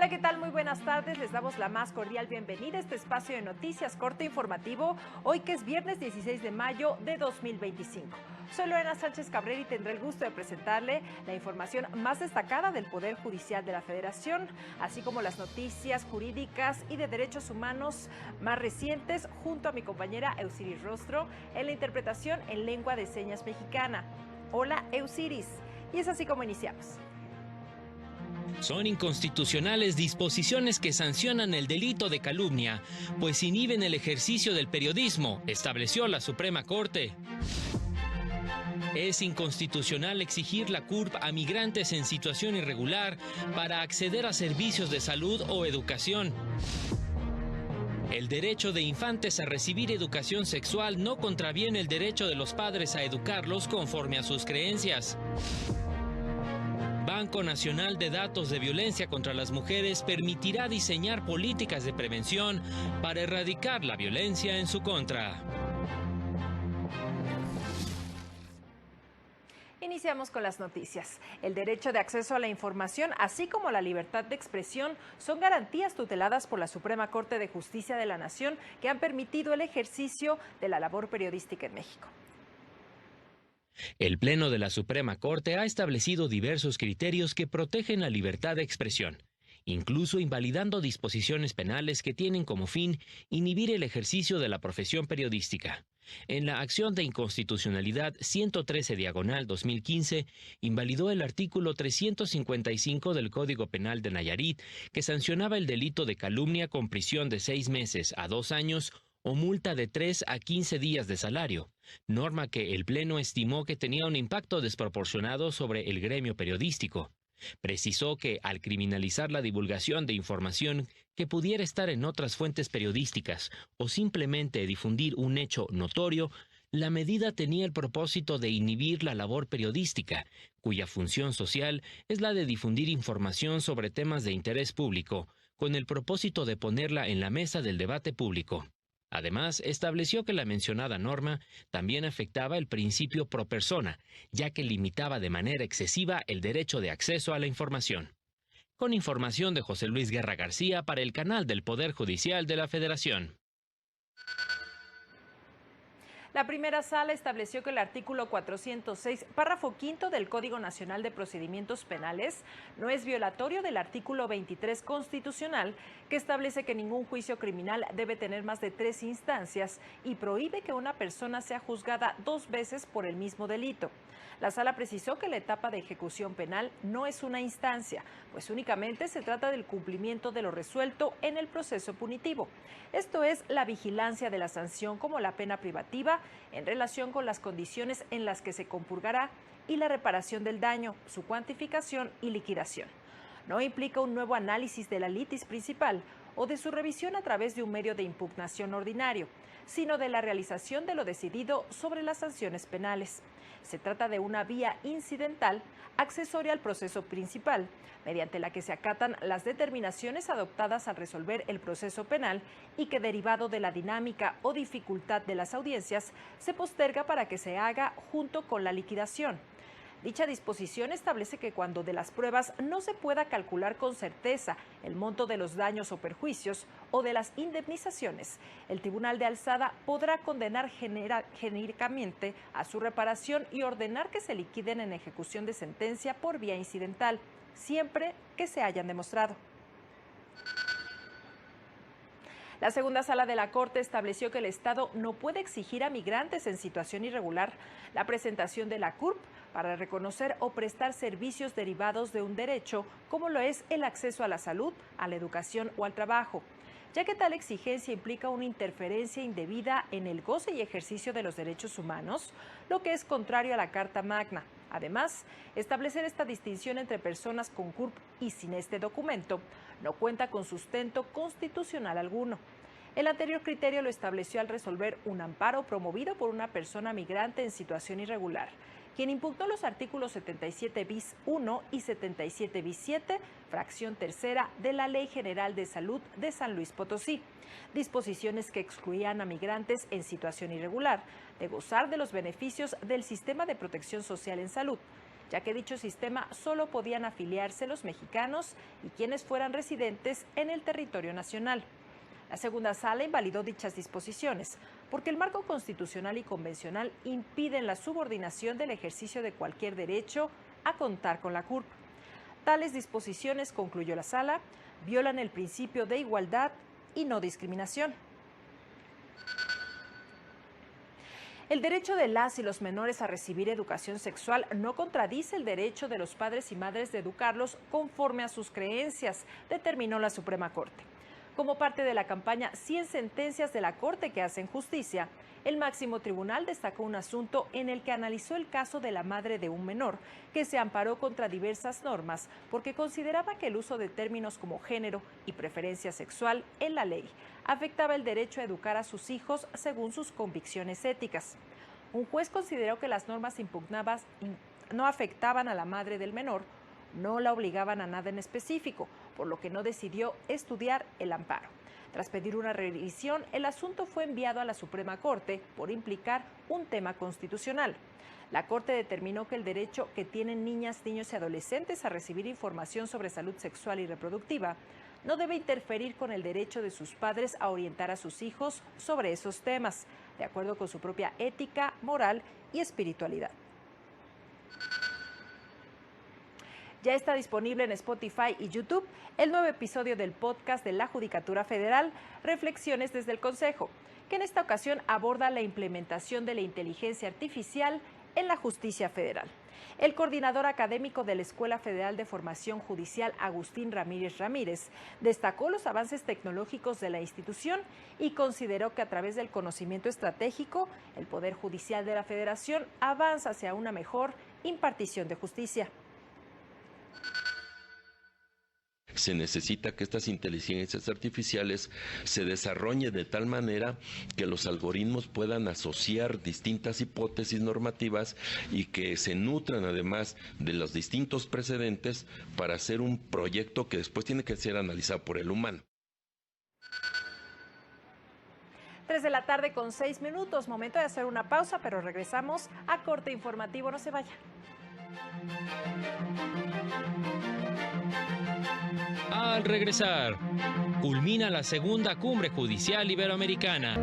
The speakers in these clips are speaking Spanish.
Hola, ¿qué tal? Muy buenas tardes. Les damos la más cordial bienvenida a este espacio de noticias corto informativo, hoy que es viernes 16 de mayo de 2025. Soy Lorena Sánchez Cabrera y tendré el gusto de presentarle la información más destacada del Poder Judicial de la Federación, así como las noticias jurídicas y de derechos humanos más recientes, junto a mi compañera Eusiris Rostro, en la interpretación en lengua de señas mexicana. Hola, Eusiris. Y es así como iniciamos. Son inconstitucionales disposiciones que sancionan el delito de calumnia, pues inhiben el ejercicio del periodismo, estableció la Suprema Corte. Es inconstitucional exigir la CURP a migrantes en situación irregular para acceder a servicios de salud o educación. El derecho de infantes a recibir educación sexual no contraviene el derecho de los padres a educarlos conforme a sus creencias. Banco Nacional de Datos de Violencia contra las Mujeres permitirá diseñar políticas de prevención para erradicar la violencia en su contra. Iniciamos con las noticias. El derecho de acceso a la información, así como la libertad de expresión, son garantías tuteladas por la Suprema Corte de Justicia de la Nación que han permitido el ejercicio de la labor periodística en México. El Pleno de la Suprema Corte ha establecido diversos criterios que protegen la libertad de expresión, incluso invalidando disposiciones penales que tienen como fin inhibir el ejercicio de la profesión periodística. En la acción de inconstitucionalidad 113/2015, invalidó el artículo 355 del Código Penal de Nayarit, que sancionaba el delito de calumnia con prisión de 6 meses a 2 años o multa de 3 a 15 días de salario, norma que el Pleno estimó que tenía un impacto desproporcionado sobre el gremio periodístico. Precisó que, al criminalizar la divulgación de información que pudiera estar en otras fuentes periodísticas o simplemente difundir un hecho notorio, la medida tenía el propósito de inhibir la labor periodística, cuya función social es la de difundir información sobre temas de interés público, con el propósito de ponerla en la mesa del debate público. Además, estableció que la mencionada norma también afectaba el principio pro persona, ya que limitaba de manera excesiva el derecho de acceso a la información. Con información de José Luis Guerra García para el canal del Poder Judicial de la Federación. La primera sala estableció que el artículo 406, párrafo quinto del Código Nacional de Procedimientos Penales no es violatorio del artículo 23 constitucional, que establece que ningún juicio criminal debe tener más de 3 instancias y prohíbe que una persona sea juzgada 2 veces por el mismo delito. La sala precisó que la etapa de ejecución penal no es una instancia, pues únicamente se trata del cumplimiento de lo resuelto en el proceso punitivo. Esto es la vigilancia de la sanción como la pena privativa en relación con las condiciones en las que se compurgará y la reparación del daño, su cuantificación y liquidación. No implica un nuevo análisis de la litis principal o de su revisión a través de un medio de impugnación ordinario, sino de la realización de lo decidido sobre las sanciones penales. Se trata de una vía incidental, accesoria al proceso principal, mediante la que se acatan las determinaciones adoptadas al resolver el proceso penal y que, derivado de la dinámica o dificultad de las audiencias, se posterga para que se haga junto con la liquidación. Dicha disposición establece que cuando de las pruebas no se pueda calcular con certeza el monto de los daños o perjuicios o de las indemnizaciones, el Tribunal de Alzada podrá condenar genéricamente a su reparación y ordenar que se liquiden en ejecución de sentencia por vía incidental, siempre que se hayan demostrado. La segunda sala de la Corte estableció que el Estado no puede exigir a migrantes en situación irregular la presentación de la CURP para reconocer o prestar servicios derivados de un derecho, como lo es el acceso a la salud, a la educación o al trabajo, ya que tal exigencia implica una interferencia indebida en el goce y ejercicio de los derechos humanos, lo que es contrario a la Carta Magna. Además, establecer esta distinción entre personas con CURP y sin este documento no cuenta con sustento constitucional alguno. El anterior criterio lo estableció al resolver un amparo promovido por una persona migrante en situación irregular, quien impugnó los artículos 77 bis 1 y 77 bis 7, fracción tercera de la Ley General de Salud de San Luis Potosí, disposiciones que excluían a migrantes en situación irregular de gozar de los beneficios del sistema de protección social en salud. ya que dicho sistema solo podían afiliarse los mexicanos y quienes fueran residentes en el territorio nacional. La segunda sala invalidó dichas disposiciones porque el marco constitucional y convencional impiden la subordinación del ejercicio de cualquier derecho a contar con la CURP. Tales disposiciones, concluyó la sala, violan el principio de igualdad y no discriminación. El derecho de las y los menores a recibir educación sexual no contradice el derecho de los padres y madres de educarlos conforme a sus creencias, determinó la Suprema Corte. Como parte de la campaña 100 sentencias de la Corte que hacen justicia, el máximo tribunal destacó un asunto en el que analizó el caso de la madre de un menor, que se amparó contra diversas normas porque consideraba que el uso de términos como género y preferencia sexual en la ley afectaba el derecho a educar a sus hijos según sus convicciones éticas. Un juez consideró que las normas impugnadas no afectaban a la madre del menor, no la obligaban a nada en específico, por lo que no decidió estudiar el amparo. Tras pedir una revisión, el asunto fue enviado a la Suprema Corte por implicar un tema constitucional. La Corte determinó que el derecho que tienen niñas, niños y adolescentes a recibir información sobre salud sexual y reproductiva no debe interferir con el derecho de sus padres a orientar a sus hijos sobre esos temas, de acuerdo con su propia ética, moral y espiritualidad. Ya está disponible en Spotify y YouTube el nuevo episodio del podcast de la Judicatura Federal, Reflexiones desde el Consejo, que en esta ocasión aborda la implementación de la inteligencia artificial en la justicia federal. El coordinador académico de la Escuela Federal de Formación Judicial, Agustín Ramírez Ramírez, destacó los avances tecnológicos de la institución y consideró que a través del conocimiento estratégico, el Poder Judicial de la Federación avanza hacia una mejor impartición de justicia. Se necesita que estas inteligencias artificiales se desarrollen de tal manera que los algoritmos puedan asociar distintas hipótesis normativas y que se nutran además de los distintos precedentes para hacer un proyecto que después tiene que ser analizado por el humano. 3 de la tarde con 6 minutos, momento de hacer una pausa, pero regresamos a corte informativo, no se vayan. Al regresar, culmina la segunda cumbre judicial iberoamericana.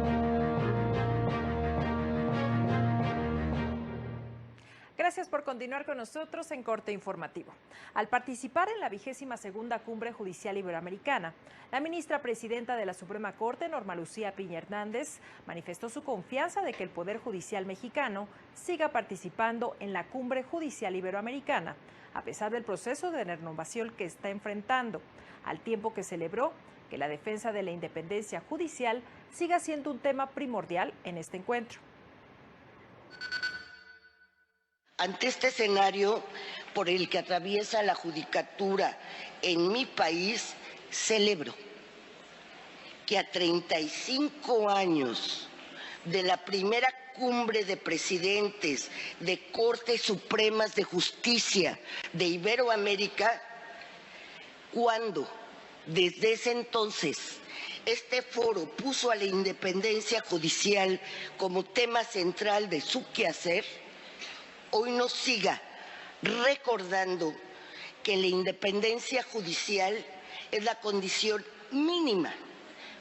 Gracias por continuar con nosotros en Corte Informativo. Al participar en la 22ª Cumbre Judicial Iberoamericana, la ministra presidenta de la Suprema Corte, Norma Lucía Piña Hernández, manifestó su confianza de que el Poder Judicial mexicano siga participando en la Cumbre Judicial Iberoamericana, a pesar del proceso de renovación que está enfrentando, al tiempo que celebró que la defensa de la independencia judicial siga siendo un tema primordial en este encuentro. Ante este escenario por el que atraviesa la judicatura en mi país, celebro que a 35 años de la primera cumbre de presidentes de Cortes Supremas de Justicia de Iberoamérica, cuando desde ese entonces este foro puso a la independencia judicial como tema central de su quehacer, hoy nos siga recordando que la independencia judicial es la condición mínima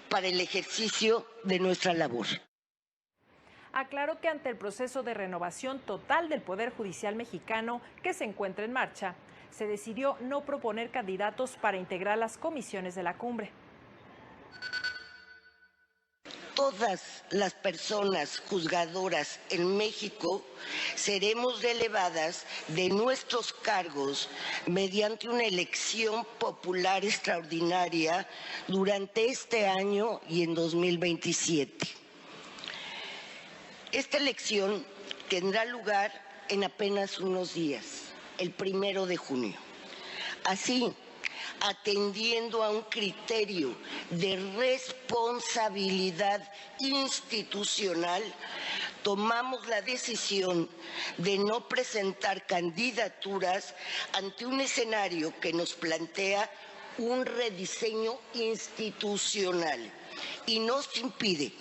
para el ejercicio de nuestra labor. Aclaró que ante el proceso de renovación total del Poder Judicial mexicano que se encuentra en marcha, se decidió no proponer candidatos para integrar las comisiones de la cumbre. Todas las personas juzgadoras en México seremos relevadas de nuestros cargos mediante una elección popular extraordinaria durante este año y en 2027. Esta elección tendrá lugar en apenas unos días, el 1 de junio. Así, atendiendo a un criterio de responsabilidad institucional, tomamos la decisión de no presentar candidaturas ante un escenario que nos plantea un rediseño institucional y nos impide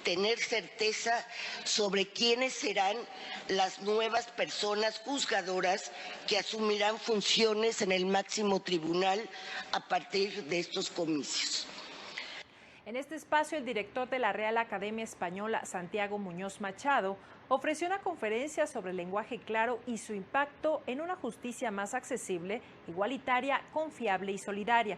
tener certeza sobre quiénes serán las nuevas personas juzgadoras que asumirán funciones en el máximo tribunal a partir de estos comicios. En este espacio, el director de la Real Academia Española, Santiago Muñoz Machado, ofreció una conferencia sobre el lenguaje claro y su impacto en una justicia más accesible, igualitaria, confiable y solidaria.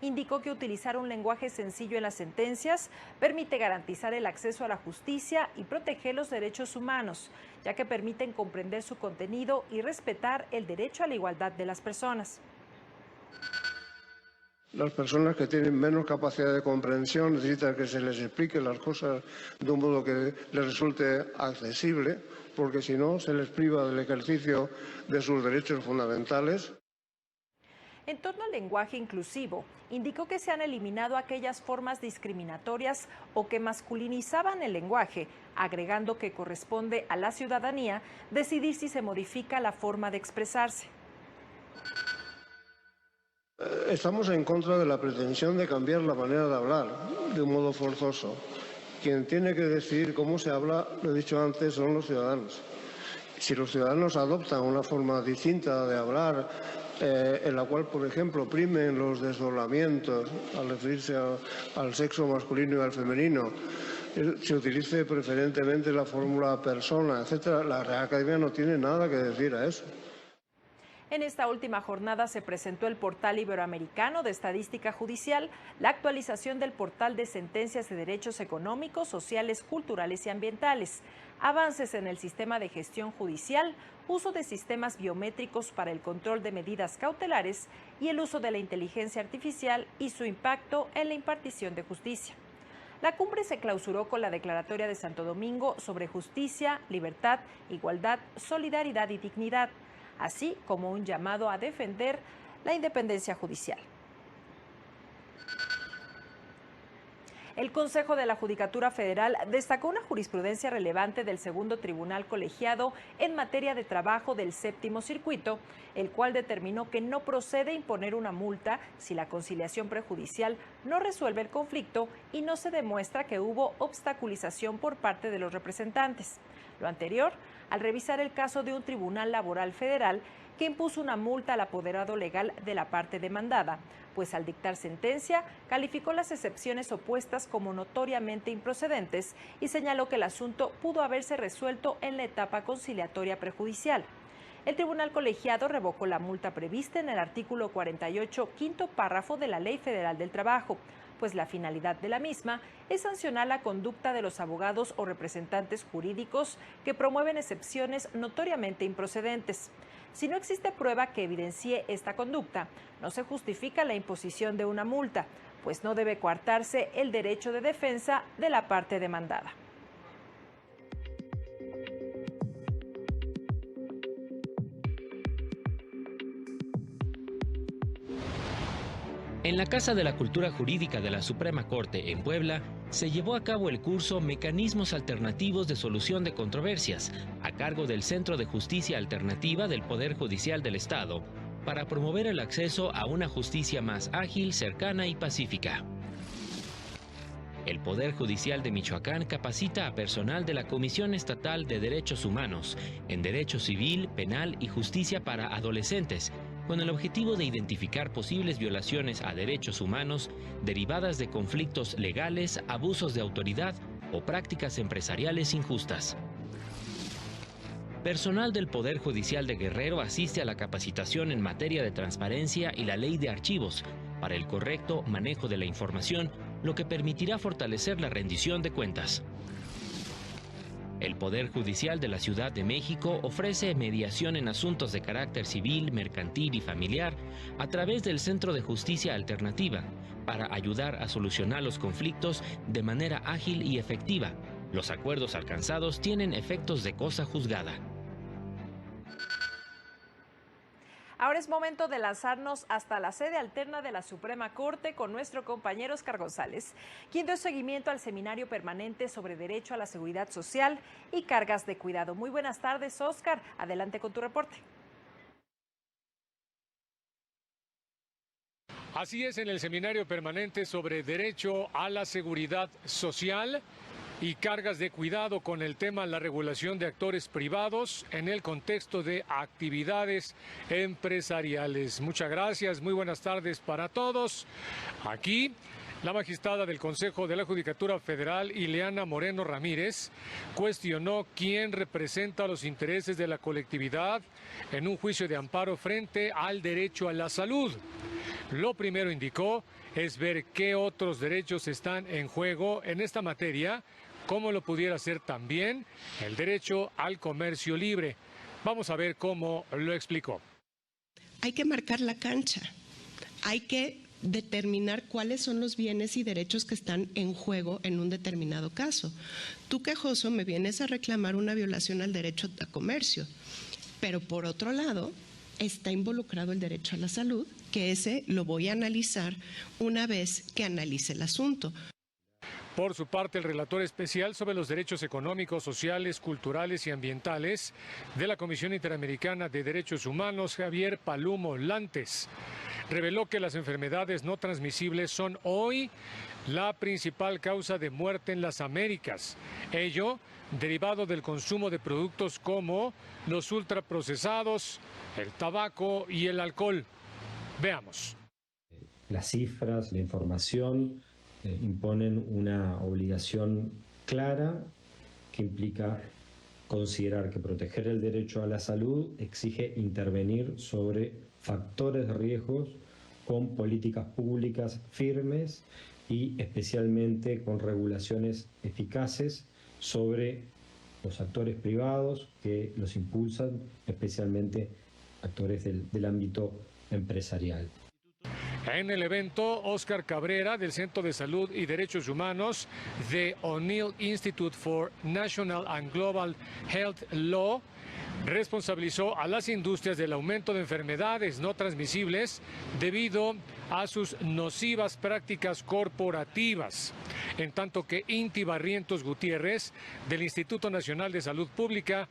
Indicó que utilizar un lenguaje sencillo en las sentencias permite garantizar el acceso a la justicia y proteger los derechos humanos, ya que permiten comprender su contenido y respetar el derecho a la igualdad de las personas. Las personas que tienen menos capacidad de comprensión necesitan que se les explique las cosas de un modo que les resulte accesible, porque si no se les priva del ejercicio de sus derechos fundamentales. En torno al lenguaje inclusivo, indicó que se han eliminado aquellas formas discriminatorias o que masculinizaban el lenguaje, agregando que corresponde a la ciudadanía decidir si se modifica la forma de expresarse. Estamos en contra de la pretensión de cambiar la manera de hablar de un modo forzoso. Quien tiene que decidir cómo se habla, lo he dicho antes, son los ciudadanos. Si los ciudadanos adoptan una forma distinta de hablar, en la cual, por ejemplo, primen los desdoblamientos al referirse al sexo masculino y al femenino, se utilice preferentemente la fórmula persona, etc., la Real Academia no tiene nada que decir a eso. En esta última jornada se presentó el Portal Iberoamericano de Estadística Judicial, la actualización del portal de sentencias de derechos económicos, sociales, culturales y ambientales, avances en el sistema de gestión judicial, uso de sistemas biométricos para el control de medidas cautelares y el uso de la inteligencia artificial y su impacto en la impartición de justicia. La cumbre se clausuró con la Declaratoria de Santo Domingo sobre justicia, libertad, igualdad, solidaridad y dignidad, así como un llamado a defender la independencia judicial. El Consejo de la Judicatura Federal destacó una jurisprudencia relevante del Segundo Tribunal Colegiado en materia de trabajo del Séptimo Circuito, el cual determinó que no procede imponer una multa si la conciliación prejudicial no resuelve el conflicto y no se demuestra que hubo obstaculización por parte de los representantes. Lo anterior, al revisar el caso de un tribunal laboral federal que impuso una multa al apoderado legal de la parte demandada, pues al dictar sentencia calificó las excepciones opuestas como notoriamente improcedentes y señaló que el asunto pudo haberse resuelto en la etapa conciliatoria prejudicial. El tribunal colegiado revocó la multa prevista en el artículo 48, quinto párrafo de la Ley Federal del Trabajo, pues la finalidad de la misma es sancionar la conducta de los abogados o representantes jurídicos que promueven excepciones notoriamente improcedentes. Si no existe prueba que evidencie esta conducta, no se justifica la imposición de una multa, pues no debe coartarse el derecho de defensa de la parte demandada. En la Casa de la Cultura Jurídica de la Suprema Corte en Puebla, se llevó a cabo el curso Mecanismos Alternativos de Solución de Controversias, a cargo del Centro de Justicia Alternativa del Poder Judicial del Estado, para promover el acceso a una justicia más ágil, cercana y pacífica. El Poder Judicial de Michoacán capacita a personal de la Comisión Estatal de Derechos Humanos en Derecho Civil, Penal y Justicia para Adolescentes, con el objetivo de identificar posibles violaciones a derechos humanos derivadas de conflictos legales, abusos de autoridad o prácticas empresariales injustas. Personal del Poder Judicial de Guerrero asiste a la capacitación en materia de transparencia y la ley de archivos para el correcto manejo de la información, lo que permitirá fortalecer la rendición de cuentas. El Poder Judicial de la Ciudad de México ofrece mediación en asuntos de carácter civil, mercantil y familiar a través del Centro de Justicia Alternativa para ayudar a solucionar los conflictos de manera ágil y efectiva. Los acuerdos alcanzados tienen efectos de cosa juzgada. Ahora es momento de lanzarnos hasta la sede alterna de la Suprema Corte con nuestro compañero Oscar González, quien dio seguimiento al seminario permanente sobre derecho a la seguridad social y cargas de cuidado. Muy buenas tardes, Oscar. Adelante con tu reporte. Así es, en el seminario permanente sobre derecho a la seguridad social, y cargas de cuidado con el tema de la regulación de actores privados en el contexto de actividades empresariales. Muchas gracias, muy buenas tardes para todos. Aquí la magistrada del Consejo de la Judicatura Federal, Ileana Moreno Ramírez, cuestionó quién representa los intereses de la colectividad en un juicio de amparo frente al derecho a la salud. Lo primero, indicó, es ver qué otros derechos están en juego en esta materia, como lo pudiera ser también el derecho al comercio libre. Vamos a ver cómo lo explicó. Hay que marcar la cancha, hay que determinar cuáles son los bienes y derechos que están en juego en un determinado caso. Tú, quejoso, me vienes a reclamar una violación al derecho a comercio, pero por otro lado está involucrado el derecho a la salud, que ese lo voy a analizar una vez que analice el asunto. Por su parte, el relator especial sobre los derechos económicos, sociales, culturales y ambientales de la Comisión Interamericana de Derechos Humanos, Javier Palumo Lantes, reveló que las enfermedades no transmisibles son hoy la principal causa de muerte en las Américas. Ello derivado del consumo de productos como los ultraprocesados, el tabaco y el alcohol. Veamos. Las cifras, la información imponen una obligación clara que implica considerar que proteger el derecho a la salud exige intervenir sobre factores de riesgos con políticas públicas firmes y especialmente con regulaciones eficaces sobre los actores privados que los impulsan, especialmente actores del ámbito empresarial. En el evento, Óscar Cabrera, del Centro de Salud y Derechos Humanos de O'Neill Institute for National and Global Health Law, responsabilizó a las industrias del aumento de enfermedades no transmisibles debido a sus nocivas prácticas corporativas. En tanto que Inti Barrientos Gutiérrez, del Instituto Nacional de Salud Pública,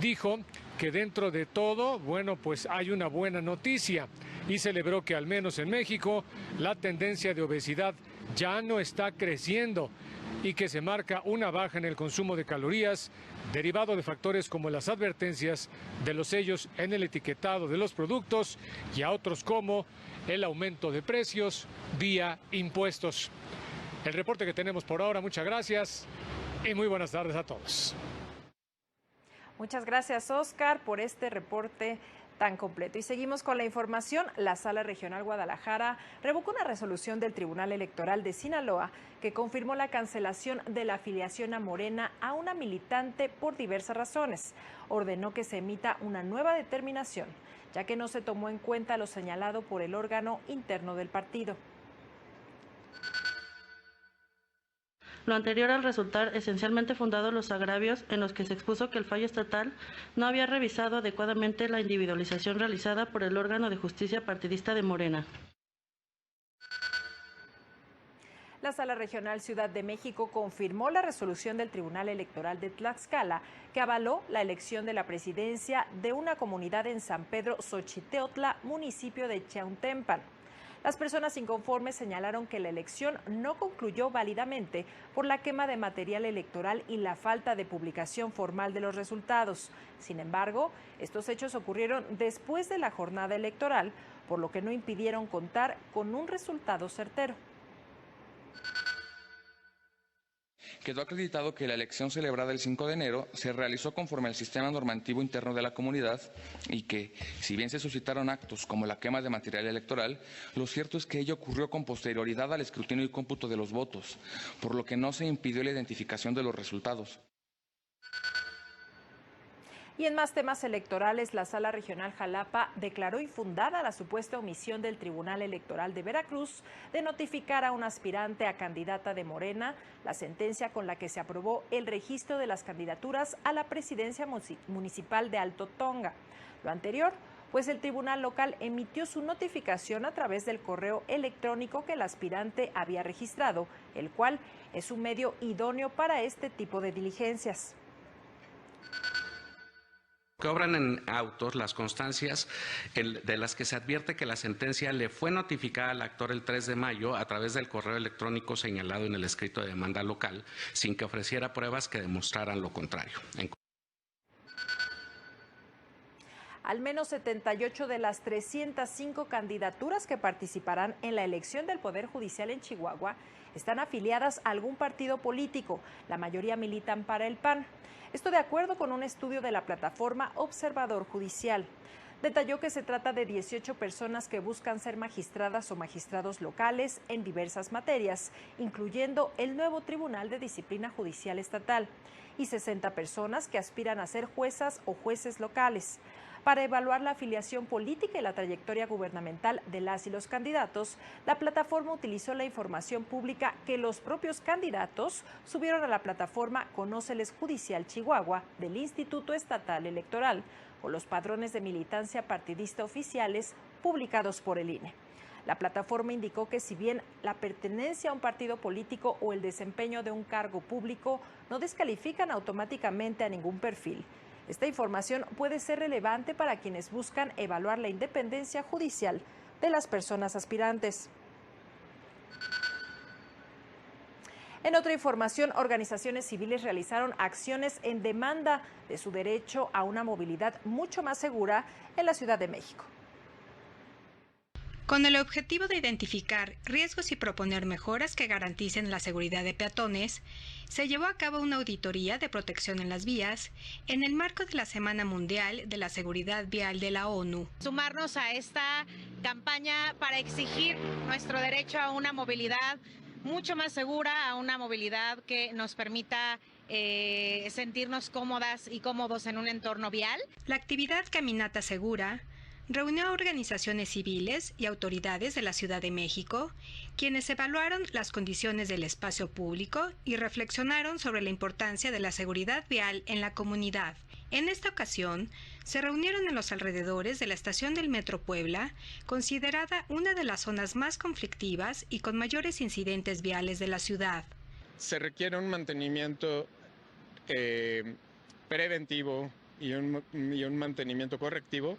dijo que dentro de todo, bueno, pues hay una buena noticia y celebró que al menos en México la tendencia de obesidad ya no está creciendo y que se marca una baja en el consumo de calorías derivado de factores como las advertencias de los sellos en el etiquetado de los productos y a otros como el aumento de precios vía impuestos. El reporte que tenemos por ahora, muchas gracias y muy buenas tardes a todos. Muchas gracias, Óscar, por este reporte tan completo. Y seguimos con la información. La Sala Regional Guadalajara revocó una resolución del Tribunal Electoral de Sinaloa que confirmó la cancelación de la afiliación a Morena a una militante por diversas razones. Ordenó que se emita una nueva determinación, ya que no se tomó en cuenta lo señalado por el órgano interno del partido. Lo anterior al resultar esencialmente fundados los agravios en los que se expuso que el fallo estatal no había revisado adecuadamente la individualización realizada por el órgano de justicia partidista de Morena. La Sala Regional Ciudad de México confirmó la resolución del Tribunal Electoral de Tlaxcala que avaló la elección de la presidencia de una comunidad en San Pedro Xochiteotla, municipio de Chiautempan. Las personas inconformes señalaron que la elección no concluyó válidamente por la quema de material electoral y la falta de publicación formal de los resultados. Sin embargo, estos hechos ocurrieron después de la jornada electoral, por lo que no impidieron contar con un resultado certero. Quedó acreditado que la elección celebrada el 5 de enero se realizó conforme al sistema normativo interno de la comunidad y que, si bien se suscitaron actos como la quema de material electoral, lo cierto es que ello ocurrió con posterioridad al escrutinio y cómputo de los votos, por lo que no se impidió la identificación de los resultados. Y en más temas electorales, la Sala Regional Jalapa declaró infundada la supuesta omisión del Tribunal Electoral de Veracruz de notificar a un aspirante a candidata de Morena la sentencia con la que se aprobó el registro de las candidaturas a la presidencia municipal de Alto Tonga. Lo anterior, pues el tribunal local emitió su notificación a través del correo electrónico que el aspirante había registrado, el cual es un medio idóneo para este tipo de diligencias. Que obran en autos las constancias de las que se advierte que la sentencia le fue notificada al actor el 3 de mayo a través del correo electrónico señalado en el escrito de demanda local, sin que ofreciera pruebas que demostraran lo contrario. Al menos 78 de las 305 candidaturas que participarán en la elección del Poder Judicial en Chihuahua están afiliadas a algún partido político. La mayoría militan para el PAN. Esto de acuerdo con un estudio de la plataforma Observador Judicial. Detalló que se trata de 18 personas que buscan ser magistradas o magistrados locales en diversas materias, incluyendo el nuevo Tribunal de Disciplina Judicial Estatal, y 60 personas que aspiran a ser juezas o jueces locales. Para evaluar la afiliación política y la trayectoria gubernamental de las y los candidatos, la plataforma utilizó la información pública que los propios candidatos subieron a la plataforma Conóceles Judicial Chihuahua del Instituto Estatal Electoral o los padrones de militancia partidista oficiales publicados por el INE. La plataforma indicó que si bien la pertenencia a un partido político o el desempeño de un cargo público no descalifican automáticamente a ningún perfil, esta información puede ser relevante para quienes buscan evaluar la independencia judicial de las personas aspirantes. En otra información, organizaciones civiles realizaron acciones en demanda de su derecho a una movilidad mucho más segura en la Ciudad de México. Con el objetivo de identificar riesgos y proponer mejoras que garanticen la seguridad de peatones, se llevó a cabo una auditoría de protección en las vías en el marco de la Semana Mundial de la Seguridad Vial de la ONU. Sumarnos a esta campaña para exigir nuestro derecho a una movilidad mucho más segura, a una movilidad que nos permita sentirnos cómodas y cómodos en un entorno vial. La actividad Caminata Segura reunió a organizaciones civiles y autoridades de la Ciudad de México, quienes evaluaron las condiciones del espacio público y reflexionaron sobre la importancia de la seguridad vial en la comunidad. En esta ocasión, se reunieron en los alrededores de la estación del Metro Puebla, considerada una de las zonas más conflictivas y con mayores incidentes viales de la ciudad. Se requiere un mantenimiento preventivo y un mantenimiento correctivo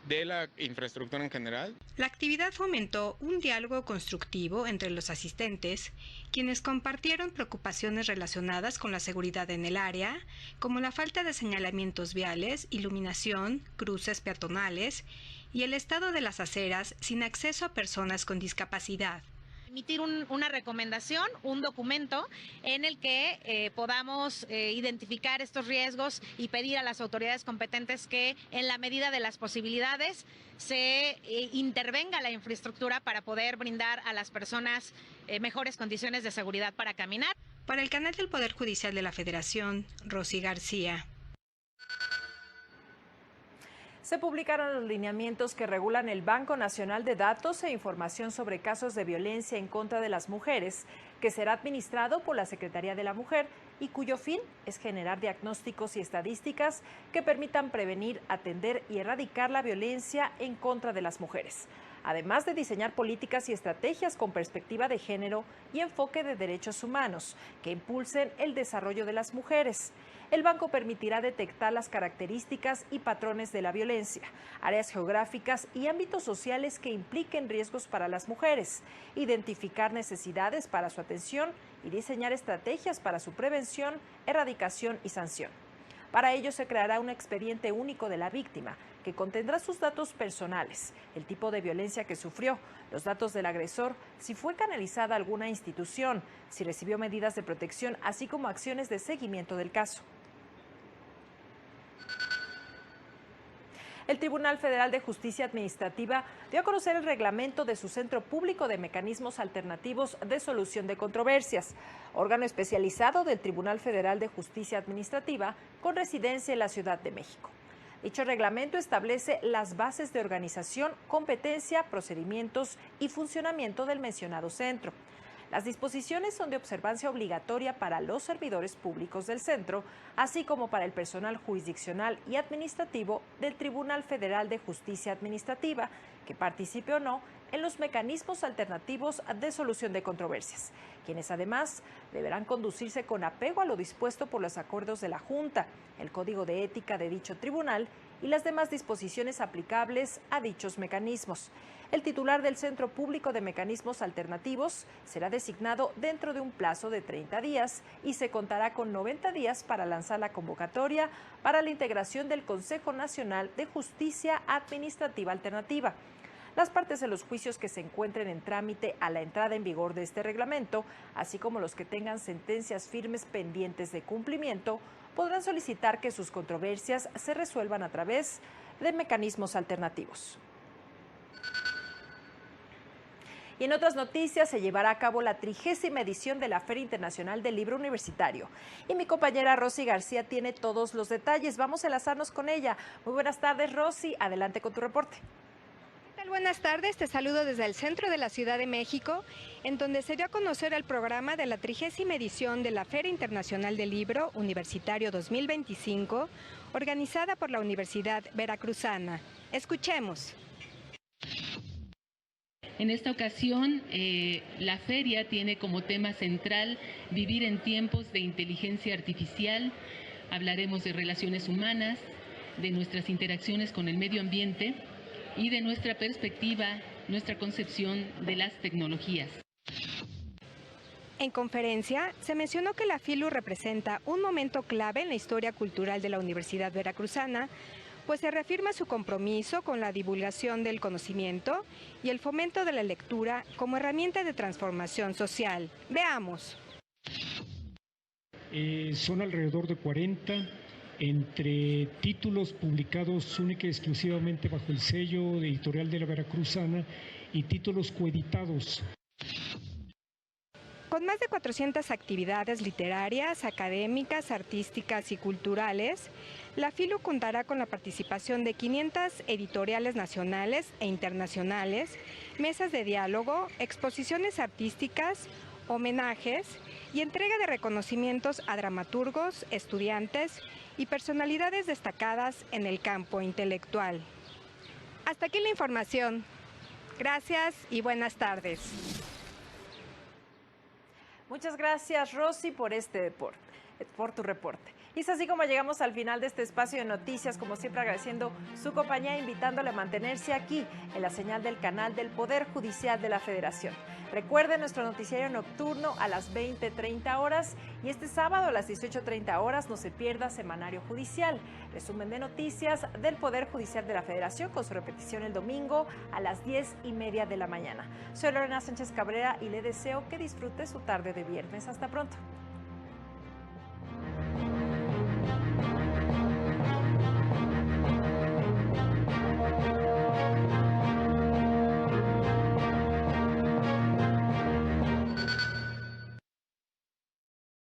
de la infraestructura en general. La actividad fomentó un diálogo constructivo entre los asistentes, quienes compartieron preocupaciones relacionadas con la seguridad en el área, como la falta de señalamientos viales, iluminación, cruces peatonales y el estado de las aceras sin acceso a personas con discapacidad. Emitir una recomendación, un documento en el que podamos identificar estos riesgos y pedir a las autoridades competentes que en la medida de las posibilidades se intervenga la infraestructura para poder brindar a las personas mejores condiciones de seguridad para caminar. Para el canal del Poder Judicial de la Federación, Rosy García. Se publicaron los lineamientos que regulan el Banco Nacional de Datos e Información sobre casos de violencia en contra de las mujeres, que será administrado por la Secretaría de la Mujer y cuyo fin es generar diagnósticos y estadísticas que permitan prevenir, atender y erradicar la violencia en contra de las mujeres, además de diseñar políticas y estrategias con perspectiva de género y enfoque de derechos humanos que impulsen el desarrollo de las mujeres. El banco permitirá detectar las características y patrones de la violencia, áreas geográficas y ámbitos sociales que impliquen riesgos para las mujeres, identificar necesidades para su atención y diseñar estrategias para su prevención, erradicación y sanción. Para ello se creará un expediente único de la víctima que contendrá sus datos personales, el tipo de violencia que sufrió, los datos del agresor, si fue canalizada a alguna institución, si recibió medidas de protección, así como acciones de seguimiento del caso. El Tribunal Federal de Justicia Administrativa dio a conocer el reglamento de su Centro Público de Mecanismos Alternativos de Solución de Controversias, órgano especializado del Tribunal Federal de Justicia Administrativa con residencia en la Ciudad de México. Dicho reglamento establece las bases de organización, competencia, procedimientos y funcionamiento del mencionado centro. Las disposiciones son de observancia obligatoria para los servidores públicos del centro, así como para el personal jurisdiccional y administrativo del Tribunal Federal de Justicia Administrativa, que participe o no en los mecanismos alternativos de solución de controversias, quienes además deberán conducirse con apego a lo dispuesto por los acuerdos de la Junta, el código de ética de dicho tribunal y las demás disposiciones aplicables a dichos mecanismos. El titular del Centro Público de Mecanismos Alternativos será designado dentro de un plazo de 30 días y se contará con 90 días para lanzar la convocatoria para la integración del Consejo Nacional de Justicia Administrativa Alternativa. Las partes de los juicios que se encuentren en trámite a la entrada en vigor de este reglamento, así como los que tengan sentencias firmes pendientes de cumplimiento, podrán solicitar que sus controversias se resuelvan a través de mecanismos alternativos. Y en otras noticias, se llevará a cabo la 30ª edición de la Feria Internacional del Libro Universitario. Y mi compañera Rosy García tiene todos los detalles. Vamos a enlazarnos con ella. Muy buenas tardes, Rosy. Adelante con tu reporte. ¿Qué tal? Buenas tardes. Te saludo desde el centro de la Ciudad de México, en donde se dio a conocer el programa de la 30ª edición de la Feria Internacional del Libro Universitario 2025, organizada por la Universidad Veracruzana. Escuchemos. En esta ocasión, la feria tiene como tema central vivir en tiempos de inteligencia artificial. Hablaremos de relaciones humanas, de nuestras interacciones con el medio ambiente y de nuestra perspectiva, nuestra concepción de las tecnologías. En conferencia, se mencionó que la FILU representa un momento clave en la historia cultural de la Universidad Veracruzana, pues se reafirma su compromiso con la divulgación del conocimiento y el fomento de la lectura como herramienta de transformación social. Veamos. Son alrededor de 40 entre títulos publicados única y exclusivamente bajo el sello de editorial de la Veracruzana y títulos coeditados. Con más de 400 actividades literarias, académicas, artísticas y culturales, la FILU contará con la participación de 500 editoriales nacionales e internacionales, mesas de diálogo, exposiciones artísticas, homenajes y entrega de reconocimientos a dramaturgos, estudiantes y personalidades destacadas en el campo intelectual. Hasta aquí la información. Gracias y buenas tardes. Muchas gracias, Rosy, por tu reporte. Y es así como llegamos al final de este espacio de noticias, como siempre agradeciendo su compañía, invitándole a mantenerse aquí en la señal del canal del Poder Judicial de la Federación. Recuerden nuestro noticiario nocturno a las 20:30 horas y este sábado a las 18:30 horas no se pierda Semanario Judicial, resumen de noticias del Poder Judicial de la Federación con su repetición el domingo a las 10:30 de la mañana. Soy Lorena Sánchez Cabrera y le deseo que disfrute su tarde de viernes. Hasta pronto.